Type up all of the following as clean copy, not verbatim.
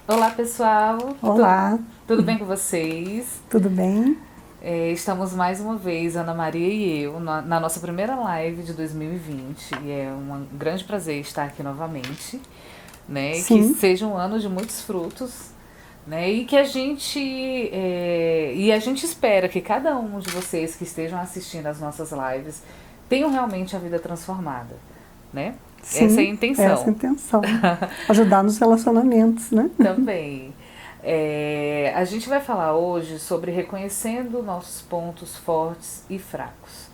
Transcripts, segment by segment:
Olá, pessoal. Olá. Tudo bem com vocês? Tudo bem? Estamos mais uma vez, Ana Maria e eu, na nossa primeira live de 2020. E é um grande prazer estar aqui novamente, né? Sim. Que seja um ano de muitos frutos, né? E que a gente espera que cada um de vocês que estejam assistindo às nossas lives tenham realmente a vida transformada, né? Sim, Essa é a intenção. essa é a intenção. Ajudar nos relacionamentos, né? Também. A gente vai falar hoje sobre reconhecendo nossos pontos fortes e fracos,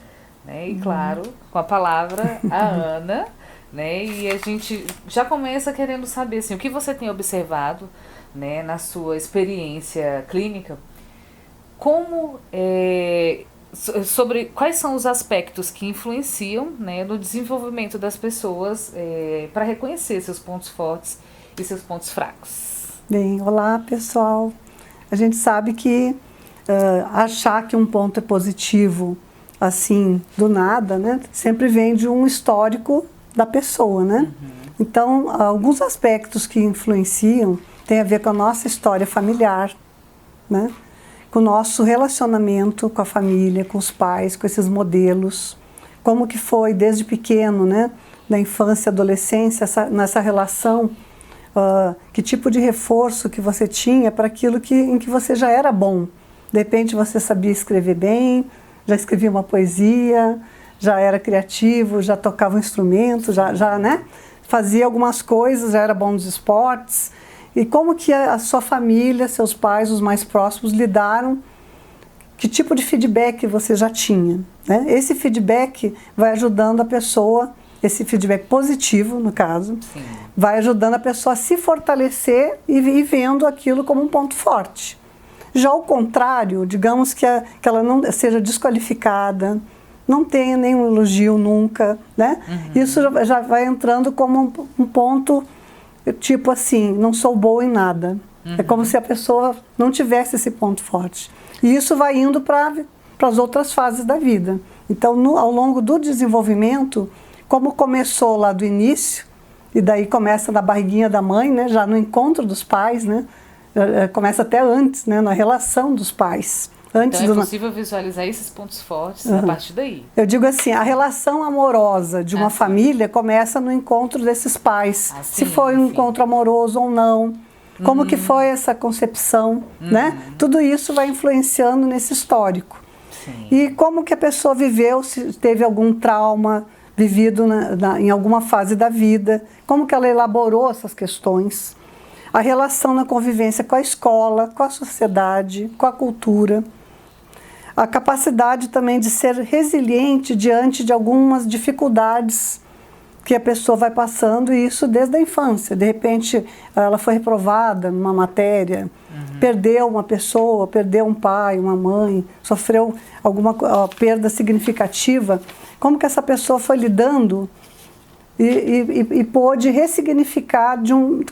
né? E claro, com a palavra a Ana, né? E a gente já começa querendo saber assim, o que você tem observado, né, na sua experiência clínica, sobre quais são os aspectos que influenciam, né, no desenvolvimento das pessoas para reconhecer seus pontos fortes e seus pontos fracos. Bem, olá pessoal. A gente sabe que achar que um ponto é positivo, assim, do nada, né? Sempre vem de um histórico da pessoa, né? Então, alguns aspectos que influenciam tem a ver com a nossa história familiar, né? Com o nosso relacionamento com a família, com os pais, com esses modelos. Como que foi desde pequeno, né? Na infância, adolescência, nessa relação. Que tipo de reforço que você tinha para aquilo em que você já era bom. De repente você sabia escrever bem, já escrevia uma poesia, já era criativo, já tocava um instrumento, já né? Fazia algumas coisas, já era bom nos esportes. E como que a sua família, seus pais, os mais próximos, lidaram, que tipo de feedback você já tinha, né? Esse feedback vai ajudando a pessoa, esse feedback positivo, no caso, Sim. vai ajudando a pessoa a se fortalecer e vendo aquilo como um ponto forte. Já ao contrário, digamos que ela não seja desqualificada, não tenha nenhum elogio nunca, né? Isso já vai entrando como um ponto, tipo assim, não sou boa em nada. É como se a pessoa não tivesse esse ponto forte. E isso vai indo para as outras fases da vida. Então, ao longo do desenvolvimento, como começou lá do início, e daí começa na barriguinha da mãe, né, já no encontro dos pais, né, começa até antes, né, na relação dos pais. Antes então é possível visualizar esses pontos fortes a partir daí. Eu digo assim, a relação amorosa de uma família começa no encontro desses pais. Se foi um encontro amoroso ou não, como que foi essa concepção, né? Tudo isso vai influenciando nesse histórico. Sim. E como que a pessoa viveu, se teve algum trauma vivido em alguma fase da vida, como que ela elaborou essas questões, a relação na convivência com a escola, com a sociedade, com a cultura, a capacidade também de ser resiliente diante de algumas dificuldades que a pessoa vai passando, e isso desde a infância. De repente, ela foi reprovada numa matéria, perdeu uma pessoa, perdeu um pai, uma mãe, sofreu alguma perda significativa. Como que essa pessoa foi lidando e pôde ressignificar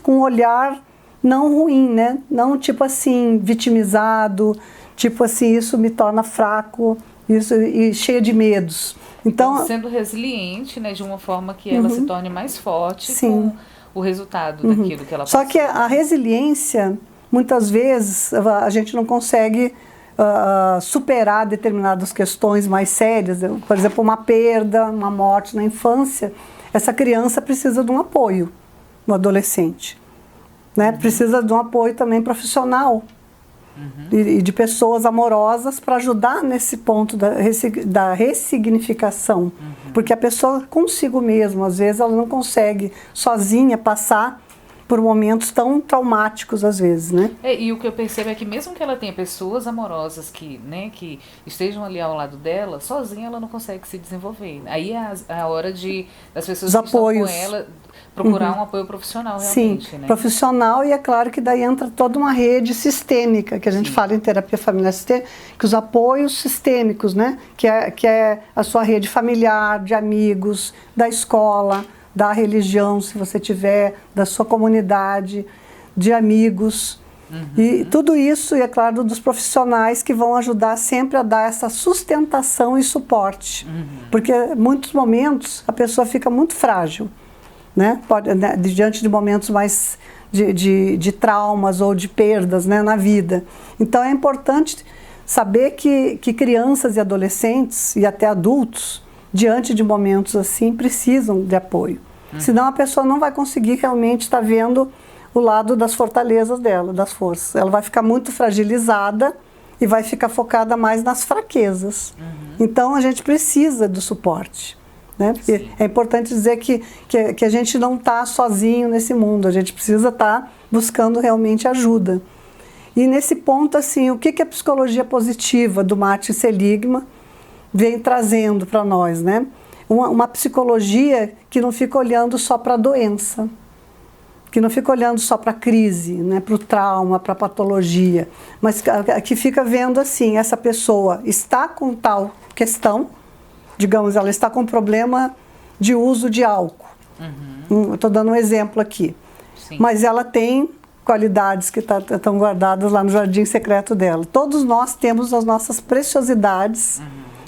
com um olhar não ruim, né? Não tipo assim, vitimizado, tipo assim, isso me torna fraco, e cheia de medos. Então, sendo resiliente, né, de uma forma que ela se torne mais forte. Sim. Com o resultado daquilo que ela passou. Só que a resiliência, muitas vezes, a gente não consegue superar determinadas questões mais sérias. Por exemplo, uma perda, uma morte na infância, essa criança precisa de um apoio, no adolescente, né? Precisa de um apoio também profissional. E de pessoas amorosas para ajudar nesse ponto da ressignificação. Porque a pessoa consigo mesma, às vezes, ela não consegue sozinha passar por momentos tão traumáticos, às vezes, né? E o que eu percebo é que mesmo que ela tenha pessoas amorosas que estejam ali ao lado dela, sozinha ela não consegue se desenvolver. Aí é a hora das pessoas que estão com ela procurar um apoio profissional realmente. Sim, né? Profissional, e é claro que daí entra toda uma rede sistêmica, que a gente fala em terapia familiar sistêmica, que os apoios sistêmicos, né? Que é a sua rede familiar, de amigos, da escola, da religião, se você tiver, da sua comunidade, de amigos. E tudo isso, e é claro, dos profissionais que vão ajudar sempre a dar essa sustentação e suporte. Porque, em muitos momentos, a pessoa fica muito frágil. né? Diante de momentos mais de traumas ou de perdas, né, na vida. Então é importante saber que crianças e adolescentes e até adultos, diante de momentos assim, precisam de apoio. Senão a pessoa não vai conseguir realmente estar vendo o lado das fortalezas dela, das forças. Ela vai ficar muito fragilizada e vai ficar focada mais nas fraquezas. Então a gente precisa do suporte, né? É importante dizer que a gente não está sozinho nesse mundo, a gente precisa estar buscando realmente ajuda. E nesse ponto, assim, o que a psicologia positiva do Martin Seligman vem trazendo para nós, né? Uma psicologia que não fica olhando só para a doença, que não fica olhando só para a crise, né, para o trauma, para a patologia, mas que fica vendo assim, essa pessoa está com tal questão, digamos, ela está com problema de uso de álcool. Eu estou dando um exemplo aqui. Sim. Mas ela tem qualidades que estão guardadas lá no jardim secreto dela. Todos nós temos as nossas preciosidades,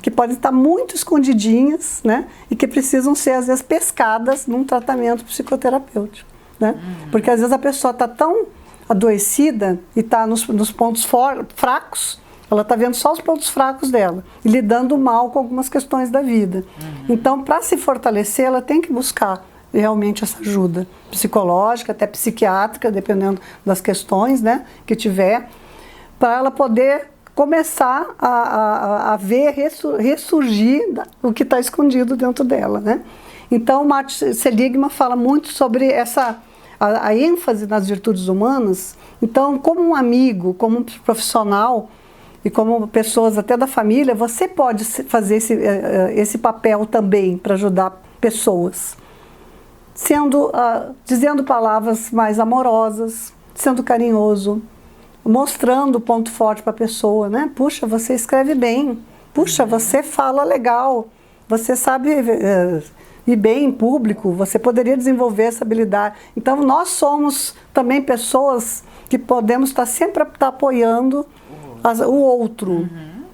que podem estar muito escondidinhas, né, e que precisam ser, às vezes, pescadas num tratamento psicoterapêutico. Né? Porque às vezes a pessoa está tão adoecida e está nos pontos fracos, ela está vendo só os pontos fracos dela e lidando mal com algumas questões da vida. Então, para se fortalecer, ela tem que buscar realmente essa ajuda psicológica, até psiquiátrica, dependendo das questões, né, que tiver, para ela poder começar a ver, ressurgir o que está escondido dentro dela. Né? Então, o Martin Seligman fala muito sobre a ênfase nas virtudes humanas. Então, como um amigo, como um profissional e como pessoas até da família, você pode fazer esse papel também para ajudar pessoas. Dizendo palavras mais amorosas, sendo carinhoso, mostrando o ponto forte para a pessoa, né? Puxa, você escreve bem. Puxa, você fala legal. Você sabe ir bem em público, você poderia desenvolver essa habilidade. Então, nós somos também pessoas que podemos estar sempre apoiando o outro.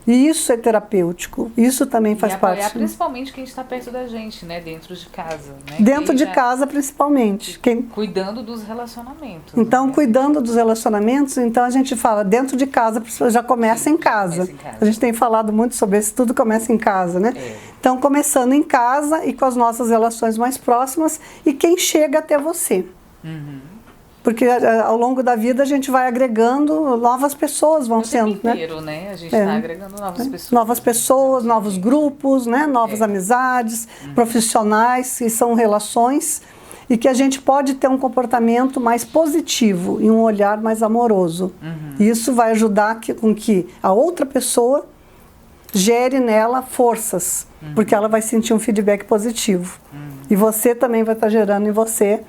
E isso é terapêutico, isso também faz parte. E apoiar principalmente quem está perto da gente, né? Dentro de casa. Né? Dentro de casa, principalmente. Cuidando dos relacionamentos. Então, cuidando dos relacionamentos, então a gente fala, dentro de casa, já começa em casa. A gente tem falado muito sobre isso, tudo começa em casa, né? Então, começando em casa e com as nossas relações mais próximas e quem chega até você. Porque ao longo da vida a gente vai agregando, novas pessoas vão sendo, inteiro, né? A gente está agregando novas pessoas. Novas pessoas, novos grupos, né? Novas amizades, profissionais, que são relações, e que a gente pode ter um comportamento mais positivo e um olhar mais amoroso. E isso vai ajudar com que a outra pessoa gere nela forças, porque ela vai sentir um feedback positivo. E você também vai estar gerando em você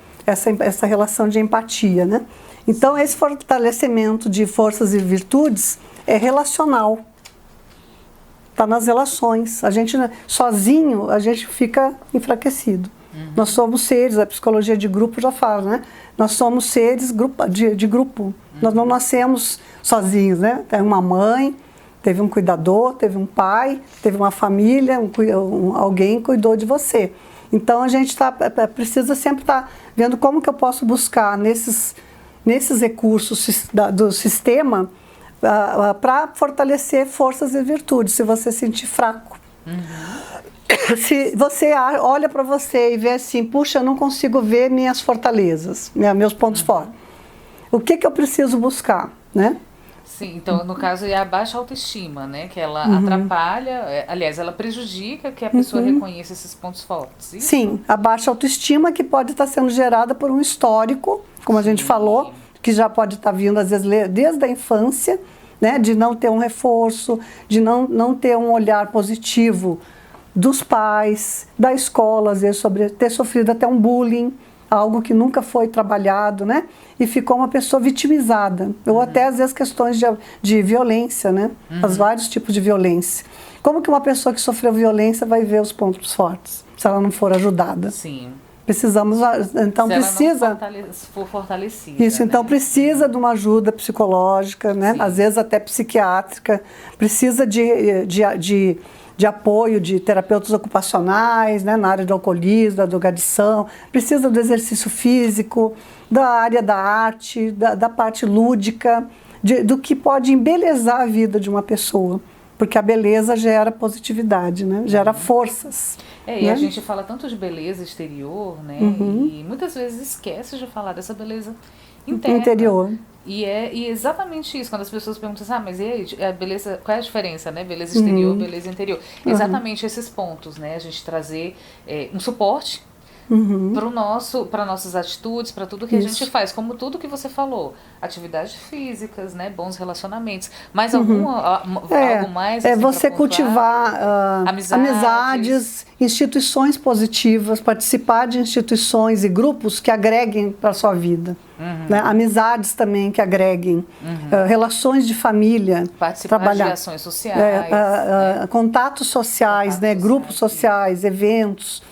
essa relação de empatia, né? Então, esse fortalecimento de forças e virtudes é relacional. Está nas relações. A gente, sozinho, a gente fica enfraquecido. Nós somos seres, a psicologia de grupo já fala, né? Nós somos seres de grupo. Nós não nascemos sozinhos, né? Tem uma mãe, teve um cuidador, teve um pai, teve uma família, alguém cuidou de você. Então, a gente precisa sempre estar vendo como que eu posso buscar nesses recursos do sistema para fortalecer forças e virtudes, se você se sentir fraco. Se você olha para você e vê assim, puxa, eu não consigo ver minhas fortalezas, meus pontos fortes. O que eu preciso buscar, né? Sim, então no caso é a baixa autoestima, né? Que ela atrapalha, aliás, ela prejudica que a pessoa reconheça esses pontos fortes. Isso? Sim, a baixa autoestima que pode estar sendo gerada por um histórico, como a gente falou, que já pode estar vindo às vezes desde a infância, né? De não ter um reforço, de não ter um olhar positivo dos pais, da escola, às vezes sobre ter sofrido até um bullying, algo que nunca foi trabalhado, né? E ficou uma pessoa vitimizada. Ou até, às vezes, questões de violência, né? Os vários tipos de violência. Como que uma pessoa que sofreu violência vai ver os pontos fortes, se ela não for ajudada? Sim. Precisamos, então se precisa... ela não for fortalecida. Isso, então precisa de uma ajuda psicológica, né? Às vezes até psiquiátrica. Precisa de de apoio de terapeutas ocupacionais, né, na área do alcoolismo, da drogadição, precisa do exercício físico, da área da arte, da parte lúdica, do que pode embelezar a vida de uma pessoa. Porque a beleza gera positividade, né? Gera forças. E né? a gente fala tanto de beleza exterior, né? E muitas vezes esquece de falar dessa beleza interna. Interior. E é exatamente isso, quando as pessoas perguntam assim, mas e aí, a beleza, qual é a diferença, né? Beleza exterior, beleza interior. Exatamente esses pontos, né? A gente trazer um suporte para nossas atitudes, para tudo que a gente faz, como tudo que você falou, atividades físicas, né, bons relacionamentos, mas algo mais assim, você cultivar amizades, instituições positivas, participar de instituições e grupos que agreguem para a sua vida, né? Amizades também que agreguem, relações de família, participar de ações sociais, contatos sociais, né, grupos sociais, eventos.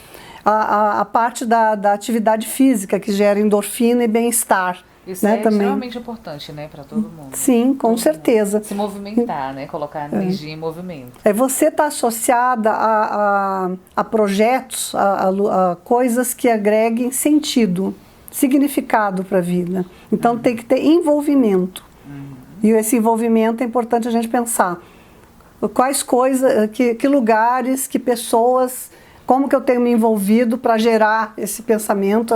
A parte da atividade física que gera endorfina e bem-estar. Isso né, é também. extremamente importante, né, para todo mundo. Sim, com todo certeza. Mundo. Se movimentar, né, colocar energia em movimento. Você está associada a projetos, a coisas que agreguem sentido, significado para a vida. Então tem que ter envolvimento. E esse envolvimento é importante a gente pensar. Quais coisas, que lugares, que pessoas... Como que eu tenho me envolvido para gerar esse pensamento,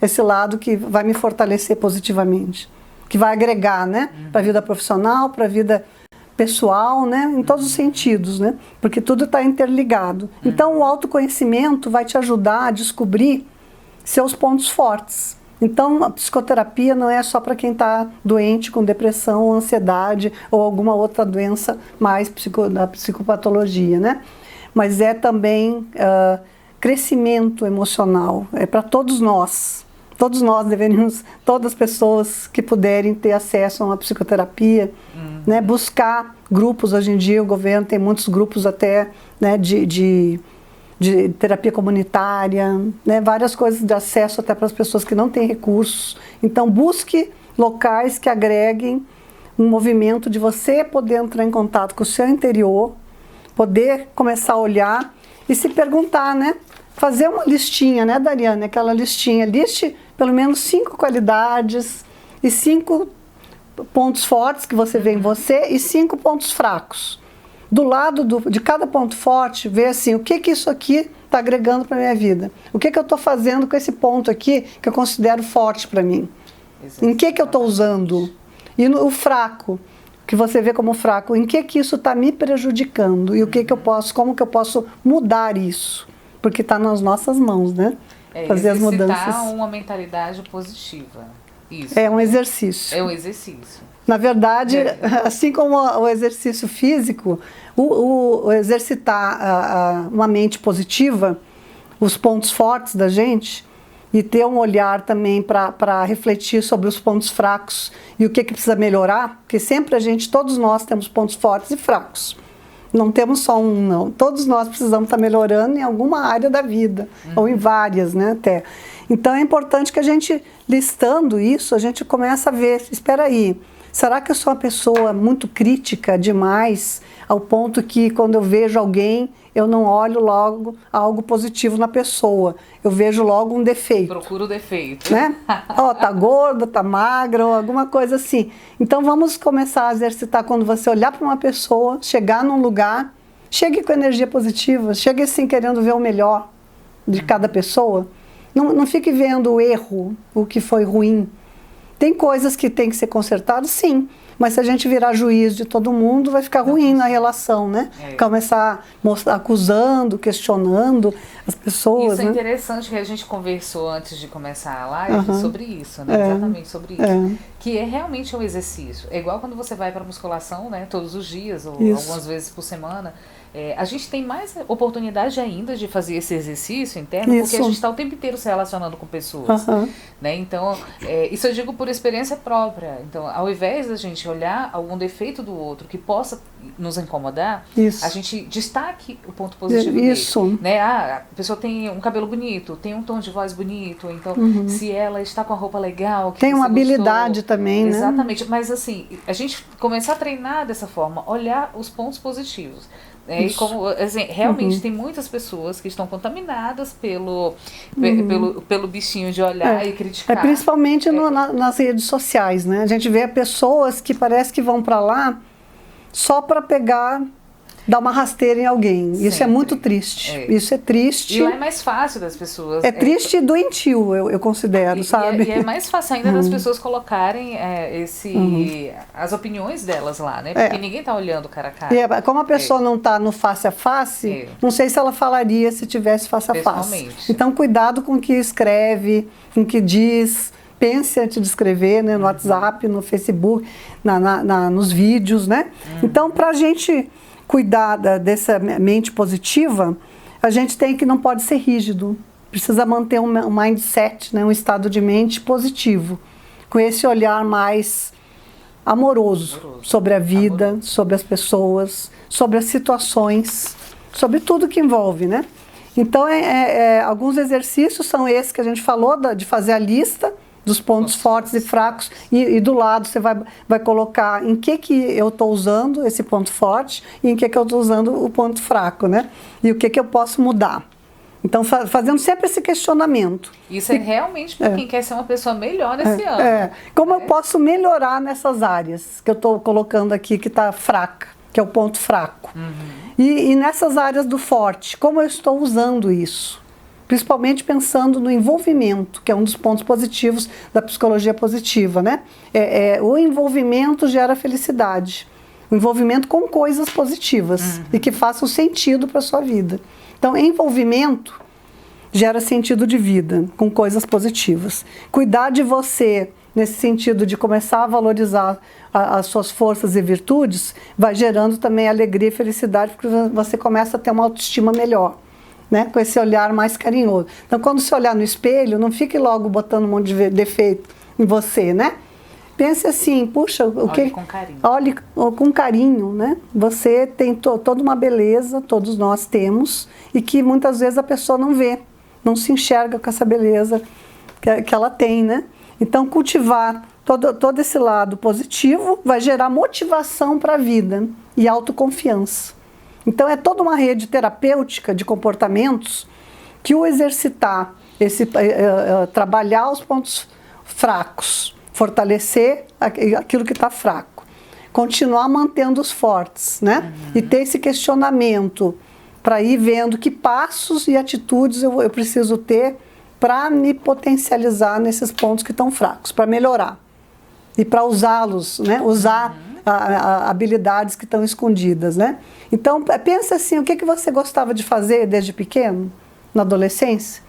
esse lado que vai me fortalecer positivamente, que vai agregar, né, para a vida profissional, para a vida pessoal, né, em todos os sentidos, né, porque tudo está interligado. Então, o autoconhecimento vai te ajudar a descobrir seus pontos fortes. Então, a psicoterapia não é só para quem está doente com depressão, ansiedade ou alguma outra doença mais da psicopatologia, né? Mas é também crescimento emocional, é para todos nós. Todos nós deveríamos, todas as pessoas que puderem ter acesso a uma psicoterapia, né, buscar grupos. Hoje em dia o governo tem muitos grupos até, né, de terapia comunitária, né, várias coisas de acesso até para as pessoas que não têm recursos. Então busque locais que agreguem um movimento de você poder entrar em contato com o seu interior, poder começar a olhar e se perguntar, né? Fazer uma listinha, né, Dariane? Aquela listinha. Liste pelo menos 5 qualidades e 5 pontos fortes que você vê em você e 5 pontos fracos. Do lado de cada ponto forte, ver assim, o que isso aqui está agregando para a minha vida? O que eu estou fazendo com esse ponto aqui que eu considero forte para mim? Em que eu estou usando? E o fraco, que você vê como fraco, em que isso está me prejudicando e o que eu posso, como que eu posso mudar isso, porque está nas nossas mãos, né? Fazer as mudanças. Uma mentalidade positiva. Isso. É um exercício. É um exercício. Na verdade, assim como o exercício físico, o exercitar uma mente positiva, os pontos fortes da gente, e ter um olhar também para refletir sobre os pontos fracos e o que precisa melhorar, porque sempre todos nós temos pontos fortes e fracos. Não temos só um, não. Todos nós precisamos estar melhorando em alguma área da vida, ou em várias, né, até. Então é importante que a gente, listando isso, a gente comece a ver, espera aí, será que eu sou uma pessoa muito crítica demais, ao ponto que quando eu vejo alguém, eu não olho logo algo positivo na pessoa, eu vejo logo um defeito. Procuro o defeito. Né? Tá gorda, tá magra, ou alguma coisa assim. Então vamos começar a exercitar quando você olhar para uma pessoa, chegar num lugar, chegue com energia positiva, chegue assim querendo ver o melhor de cada pessoa. Não fique vendo o erro, o que foi ruim. Tem coisas que tem que ser consertadas, sim. Mas se a gente virar juiz de todo mundo, vai ficar ruim na relação, né? Começar acusando, questionando as pessoas. Isso é interessante que a gente conversou antes de começar a live sobre isso, né? Exatamente sobre isso. Que é realmente um exercício. É igual quando você vai para musculação, né? Todos os dias, ou algumas vezes por semana. A gente tem mais oportunidade ainda de fazer esse exercício interno, porque a gente está o tempo inteiro se relacionando com pessoas. Né? Então, isso eu digo por experiência própria. Então, ao invés da gente olhar algum defeito do outro que possa nos incomodar, a gente destaque o ponto positivo dele. Né? A pessoa tem um cabelo bonito, tem um tom de voz bonito, então se ela está com a roupa legal, que tem uma habilidade também, né? Exatamente, mas assim, a gente começar a treinar dessa forma, olhar os pontos positivos. E como, assim, realmente tem muitas pessoas que estão contaminadas pelo bichinho de olhar e criticar. Principalmente nas redes sociais, né? A gente vê pessoas que parece que vão para lá só para pegar, dar uma rasteira em alguém. Isso é muito triste. Isso é triste. E lá é mais fácil das pessoas. É triste e doentio, eu considero, sabe? E é mais fácil ainda das pessoas colocarem as opiniões delas lá, né? Porque ninguém tá olhando cara a cara. Como a pessoa não tá no face a face, não sei se ela falaria se tivesse face a face. Então, cuidado com o que escreve, com o que diz. Pense antes de escrever, né? No WhatsApp, no Facebook, nos vídeos, né? Então, para a gente cuidar dessa mente positiva, a gente não pode ser rígido. Precisa manter um mindset, né? Um estado de mente positivo. Com esse olhar mais amoroso sobre a vida, sobre as pessoas, sobre as situações, sobre tudo que envolve, né? Então, alguns exercícios são esses que a gente falou, de fazer a lista dos pontos fortes e fracos, e do lado você vai colocar em que eu estou usando esse ponto forte e em que eu estou usando o ponto fraco, né? E o que eu posso mudar. Então, fazendo sempre esse questionamento. Isso é realmente para quem quer ser uma pessoa melhor nesse ano. Como eu posso melhorar nessas áreas que eu estou colocando aqui, que está fraca, que é o ponto fraco. E nessas áreas do forte, como eu estou usando isso? Principalmente pensando no envolvimento, que é um dos pontos positivos da psicologia positiva, né? O envolvimento gera felicidade. O envolvimento com coisas positivas e que façam sentido para a sua vida. Então, envolvimento gera sentido de vida, com coisas positivas. Cuidar de você, nesse sentido de começar a valorizar as suas forças e virtudes, vai gerando também alegria e felicidade, porque você começa a ter uma autoestima melhor. Né, com esse olhar mais carinhoso. Então, quando você olhar no espelho, não fique logo botando um monte de defeito em você, né? Pense assim, puxa, olhe com carinho. Olhe com carinho, né? Você tem toda uma beleza, todos nós temos, e que muitas vezes a pessoa não vê, não se enxerga com essa beleza que ela tem, né? Então, cultivar todo esse lado positivo vai gerar motivação para a vida e autoconfiança. Então, é toda uma rede terapêutica de comportamentos que o exercitar, trabalhar os pontos fracos, fortalecer aquilo que está fraco, continuar mantendo os fortes, né? E ter esse questionamento para ir vendo que passos e atitudes eu preciso ter para me potencializar nesses pontos que estão fracos, para melhorar e para usá-los, né? Usar habilidades que estão escondidas, né? Então, pensa assim, o que você gostava de fazer desde pequeno, na adolescência?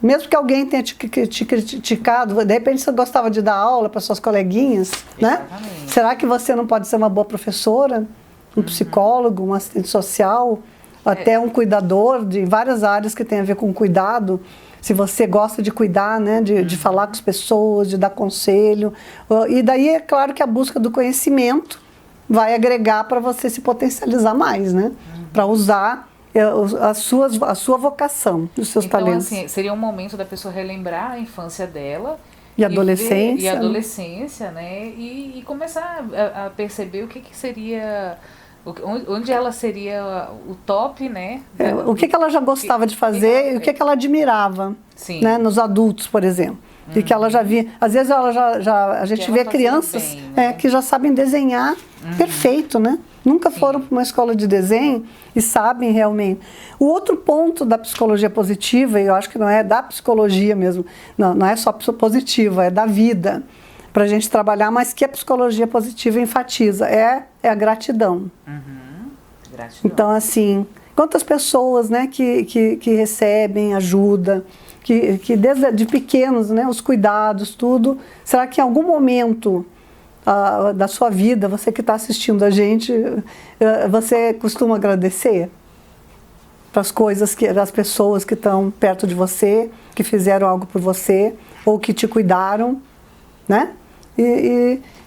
Mesmo que alguém tenha te criticado, de repente você gostava de dar aula para suas coleguinhas, né? Será que você não pode ser uma boa professora, um psicólogo, um assistente social, até um cuidador de várias áreas que tem a ver com cuidado? Se você gosta de cuidar, né, de falar com as pessoas, de dar conselho. E daí é claro que a busca do conhecimento vai agregar para você se potencializar mais, né? Para usar a sua vocação, os seus talentos. Então, assim, seria um momento da pessoa relembrar a infância dela. E adolescência. E adolescência, né? E começar a perceber o que seria... Onde ela seria o top, né? O que ela já gostava de fazer e o que ela admirava, né? Nos adultos, por exemplo. E que ela já via. Às vezes a gente vê crianças bem, né? Que já sabem desenhar perfeito, né? Nunca foram para uma escola de desenho e sabem realmente. O outro ponto da psicologia positiva, e eu acho que não é da psicologia mesmo, não é só positiva, é da vida, para a gente trabalhar, mas que a psicologia positiva enfatiza, é a gratidão. Gratidão. Então, assim, quantas pessoas, né, que recebem ajuda, que desde pequenos, né, os cuidados, tudo, será que em algum momento da sua vida, você que está assistindo a gente, você costuma agradecer para as coisas, as pessoas que estão perto de você, que fizeram algo por você, ou que te cuidaram, né?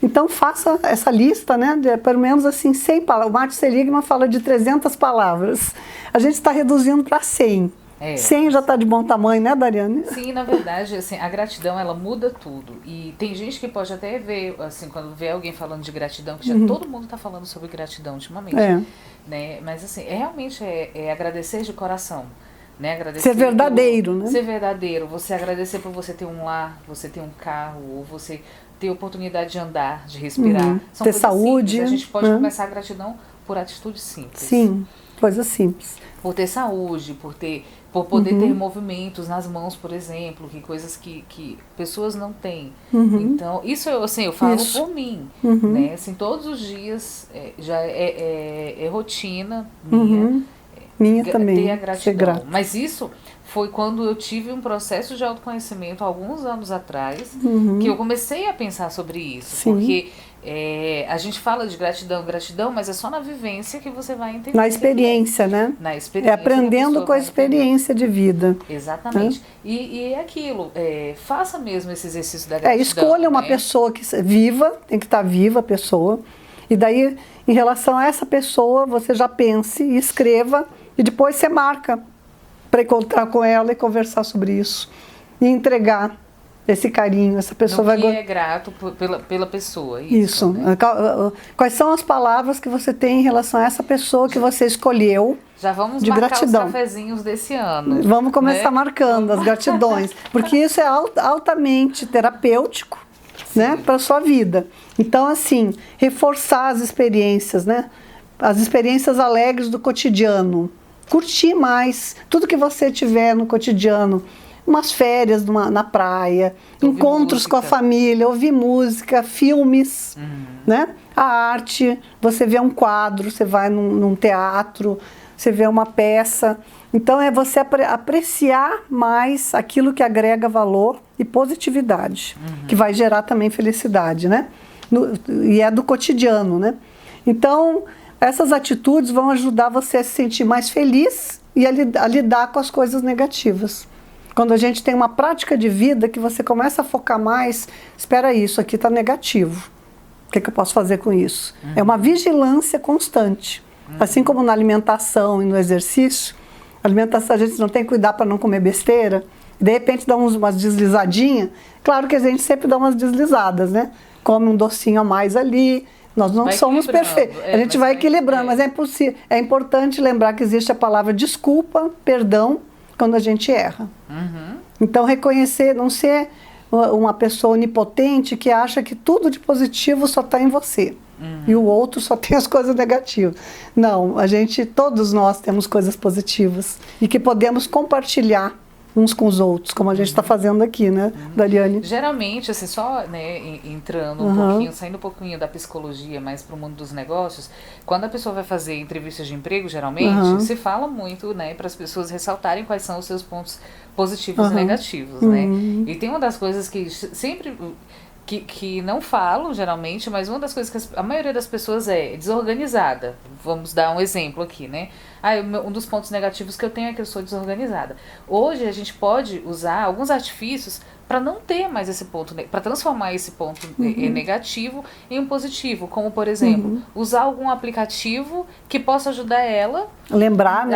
Então faça essa lista, né, de pelo menos assim 100 palavras. O Martin Seligman fala de 300 palavras. A gente está reduzindo para 100. É. 100 já está de bom tamanho, né, Dariane? Sim, na verdade, assim, a gratidão, ela muda tudo. E tem gente que pode até ver, assim, quando vê alguém falando de gratidão, que já todo mundo está falando sobre gratidão ultimamente, né? Mas, assim, realmente é agradecer de coração, né? Agradecer ser verdadeiro, né? Ser verdadeiro. Você agradecer por você ter um lar, você ter um carro, ou você ter oportunidade de andar, de respirar. São ter saúde. Simples. A gente pode começar a gratidão por atitudes simples. Sim, coisas simples. Por ter saúde, por poder ter movimentos nas mãos, por exemplo, que coisas que pessoas não têm. Então, isso assim, eu falo por mim, né? Assim, todos os dias já é rotina minha. Minha também. Ter a gratidão. Mas isso foi quando eu tive um processo de autoconhecimento, alguns anos atrás, que eu comecei a pensar sobre isso. Sim. Porque a gente fala de gratidão, mas é só na vivência que você vai entender. Na experiência, né? Na experiência. Aprendendo com a experiência de vida. Exatamente. E é aquilo, faça mesmo esse exercício da gratidão. Escolha uma pessoa que viva, tem que estar viva a pessoa. E daí, em relação a essa pessoa, você já pense e escreva, e depois você marca para encontrar com ela e conversar sobre isso. E entregar esse carinho, essa pessoa vai... é grato pela pessoa. Isso. Né? Quais são as palavras que você tem em relação a essa pessoa que você escolheu? Já vamos de marcar gratidão. Os cafezinhos desse ano. Vamos começar marcando as gratidões, porque isso é altamente terapêutico, né, para a sua vida. Então, assim, reforçar as experiências, né? As experiências alegres do cotidiano. Curtir mais tudo que você tiver no cotidiano. Umas férias na praia, encontros com a família, ouvir música, filmes, né? A arte, você vê um quadro, você vai num teatro, você vê uma peça. Então é você apreciar mais aquilo que agrega valor e positividade, que vai gerar também felicidade, né? E é do cotidiano, né? Então, essas atitudes vão ajudar você a se sentir mais feliz e a lidar com as coisas negativas. Quando a gente tem uma prática de vida que você começa a focar mais, espera aí, isso aqui está negativo. O que eu posso fazer com isso? É uma vigilância constante. Assim como na alimentação e no exercício, a alimentação a gente não tem que cuidar para não comer besteira, de repente dá umas deslizadinhas. Claro que a gente sempre dá umas deslizadas, né? Come um docinho a mais ali, nós não somos perfeitos. A gente vai equilibrando, mas é importante lembrar que existe a palavra desculpa, perdão, quando a gente erra. Então reconhecer, não ser uma pessoa onipotente que acha que tudo de positivo só está em você. E o outro só tem as coisas negativas. Não, todos nós temos coisas positivas e que podemos compartilhar uns com os outros, como a gente está fazendo aqui, né, Dariane? Geralmente, assim, só, né, entrando um pouquinho, saindo um pouquinho da psicologia, mais para o mundo dos negócios, quando a pessoa vai fazer entrevistas de emprego, geralmente, se fala muito, né, para as pessoas ressaltarem quais são os seus pontos positivos e negativos, né? E tem uma das coisas que sempre... Que não falam, geralmente, mas uma das coisas que a maioria das pessoas é desorganizada. Vamos dar um exemplo aqui, né? Um dos pontos negativos que eu tenho é que eu sou desorganizada. Hoje a gente pode usar alguns artifícios para não ter mais esse ponto, para transformar esse ponto negativo em um positivo, como, por exemplo, usar algum aplicativo que possa ajudar ela a lembrar,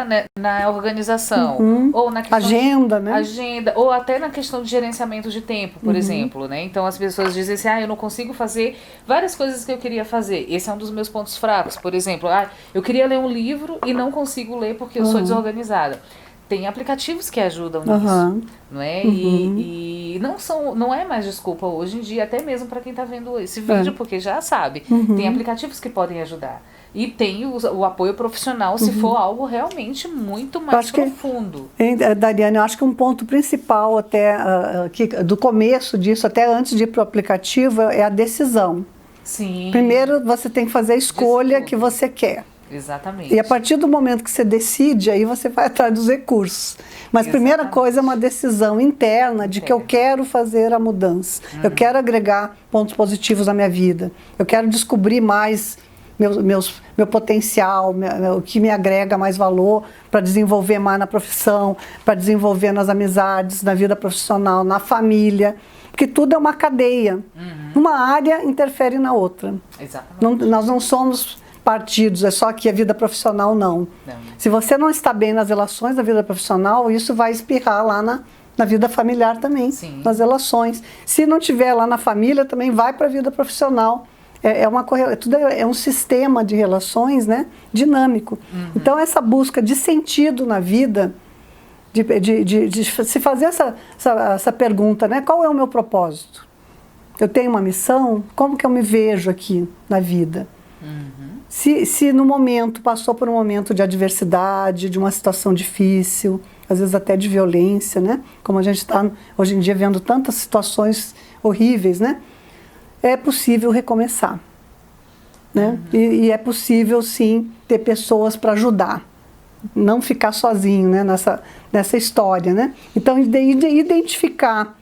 né, na organização, ou na questão agenda, ou até na questão de gerenciamento de tempo, por exemplo, né? Então as pessoas dizem assim, eu não consigo fazer várias coisas que eu queria fazer. Esse é um dos meus pontos fracos, por exemplo, eu queria ler um livro e não consigo ler porque eu sou desorganizada. Tem aplicativos que ajudam nisso, não é? E não é mais desculpa hoje em dia, até mesmo para quem está vendo esse vídeo, porque já sabe. Tem aplicativos que podem ajudar. E tem o apoio profissional se for algo realmente muito mais profundo. Dariane, eu acho que um ponto principal até do começo disso, até antes de ir para o aplicativo, é a decisão. Sim. Primeiro você tem que fazer a escolha que você quer. Exatamente. E a partir do momento que você decide, aí você vai atrás dos recursos. Mas a primeira coisa é uma decisão interna de que eu quero fazer a mudança. Eu quero agregar pontos positivos na minha vida. Eu quero descobrir mais meu potencial, o que me agrega mais valor para desenvolver mais na profissão, para desenvolver nas amizades, na vida profissional, na família. Porque tudo é uma cadeia. Uma área interfere na outra. Exatamente. Nós não somos partidos, é só que a vida profissional não. Se você não está bem nas relações da vida profissional, isso vai espirrar lá na vida familiar também, Sim. nas relações. Se não tiver lá na família, também vai para a vida profissional. Tudo é um sistema de relações, né, dinâmico. Então, essa busca de sentido na vida, de se fazer essa pergunta, né, qual é o meu propósito? Eu tenho uma missão? Como que eu me vejo aqui na vida? Se no momento, passou por um momento de adversidade, de uma situação difícil, às vezes até de violência, né? Como a gente está hoje em dia vendo tantas situações horríveis, né? É possível recomeçar, né? E é possível, sim, ter pessoas para ajudar, não ficar sozinho, né? Nessa história, né? Então, identificar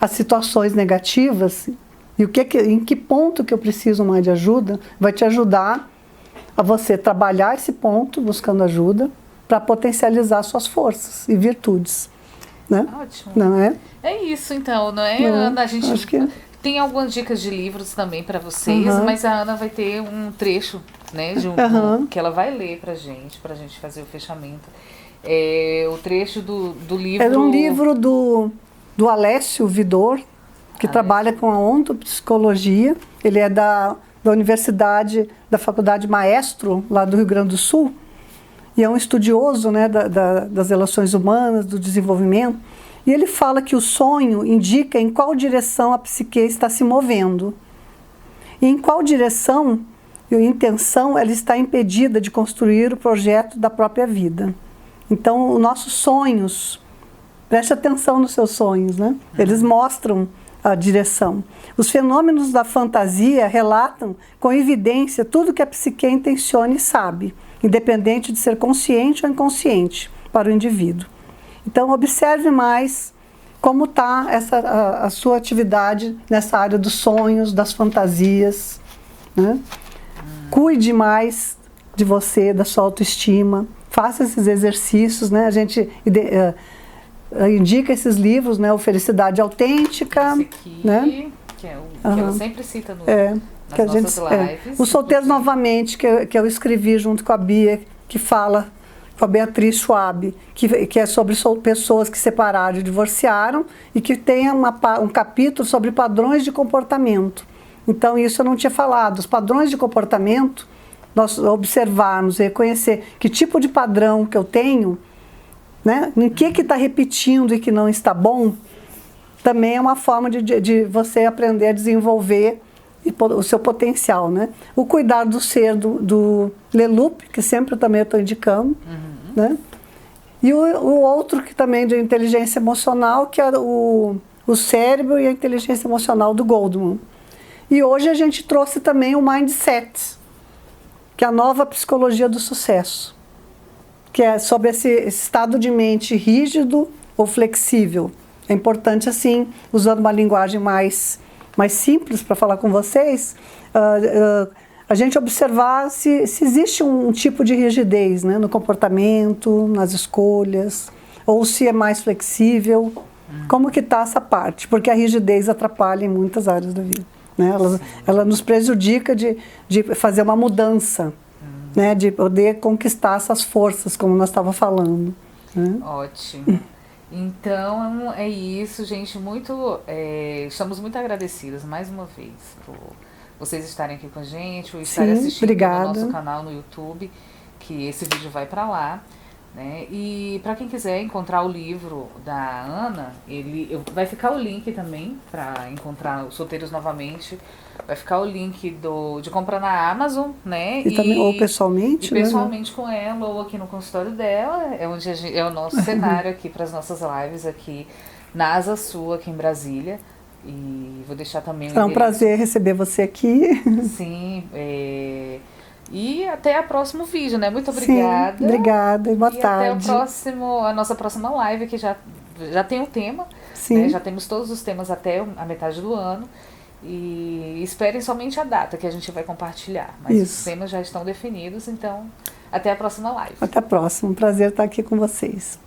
as situações negativas e em que ponto que eu preciso mais de ajuda, vai te ajudar a você trabalhar esse ponto, buscando ajuda, para potencializar suas forças e virtudes, né? Ótimo. Não é? É isso, então, não é, Ana? A gente acho que... tem algumas dicas de livros também para vocês, mas a Ana vai ter um trecho, né, que ela vai ler pra gente fazer o fechamento. O trecho do livro... É um livro do Alessio Vidor, que trabalha com a ontopsicologia. Ele é da Universidade, da Faculdade Maestro, lá do Rio Grande do Sul, e é um estudioso, né, das relações humanas, do desenvolvimento. E ele fala que o sonho indica em qual direção a psique está se movendo. E em qual direção e intenção ela está impedida de construir o projeto da própria vida. Então, os nossos sonhos, preste atenção nos seus sonhos, né? Eles mostram a direção. Os fenômenos da fantasia relatam com evidência tudo que a psique intenciona e sabe, independente de ser consciente ou inconsciente para o indivíduo. Então, observe mais como está a sua atividade nessa área dos sonhos, das fantasias, né? Cuide mais de você, da sua autoestima, faça esses exercícios, né? A gente indica esses livros, né? O Felicidade Autêntica, esse aqui, né? Que ela sempre cita nas nossas lives. Os Solteiros Novamente, que eu escrevi junto com a Bia, que fala com a Beatriz Schwab, que é sobre pessoas que separaram e divorciaram, e que tem um capítulo sobre padrões de comportamento. Então, isso eu não tinha falado. Os padrões de comportamento, nós observarmos, reconhecer que tipo de padrão que eu tenho, né? Em que está repetindo e que não está bom, também é uma forma de você aprender a desenvolver o seu potencial, né? O cuidar do ser do Leloup, que sempre também eu estou indicando, né? E o outro que também de inteligência emocional, que é o cérebro e a inteligência emocional do Goldman. E hoje a gente trouxe também o Mindset, que é a nova psicologia do sucesso, que é sobre esse estado de mente rígido ou flexível. É importante, assim, usando uma linguagem mais simples para falar com vocês, a gente observar se existe um tipo de rigidez, né, no comportamento, nas escolhas, ou se é mais flexível, como que está essa parte, porque a rigidez atrapalha em muitas áreas da vida, né? Ela nos prejudica de fazer uma mudança, né, de poder conquistar essas forças, como nós estávamos falando, né? Ótimo. Então, é isso, gente. Estamos muito agradecidas, mais uma vez, por vocês estarem aqui com a gente, ou estarem assistindo no nosso canal no YouTube, que esse vídeo vai para lá, né? E para quem quiser encontrar o livro da Ana, vai ficar o link também para encontrar os Solteiros Novamente. Vai ficar o link de comprar na Amazon, né? E também, ou pessoalmente, e pessoalmente, né? Com ela, ou aqui no consultório dela. É onde é o nosso cenário aqui para as nossas lives aqui na Asa Sul, aqui em Brasília. E vou deixar também o É um prazer receber você aqui. Sim. E até o próximo vídeo, né? Muito obrigada. Sim, obrigada e boa tarde. Até a nossa próxima live, que já tem o tema. Sim. Né? Já temos todos os temas até a metade do ano. E esperem somente a data que a gente vai compartilhar. Mas os temas já estão definidos, então até a próxima live. Até a próxima. Um prazer estar aqui com vocês.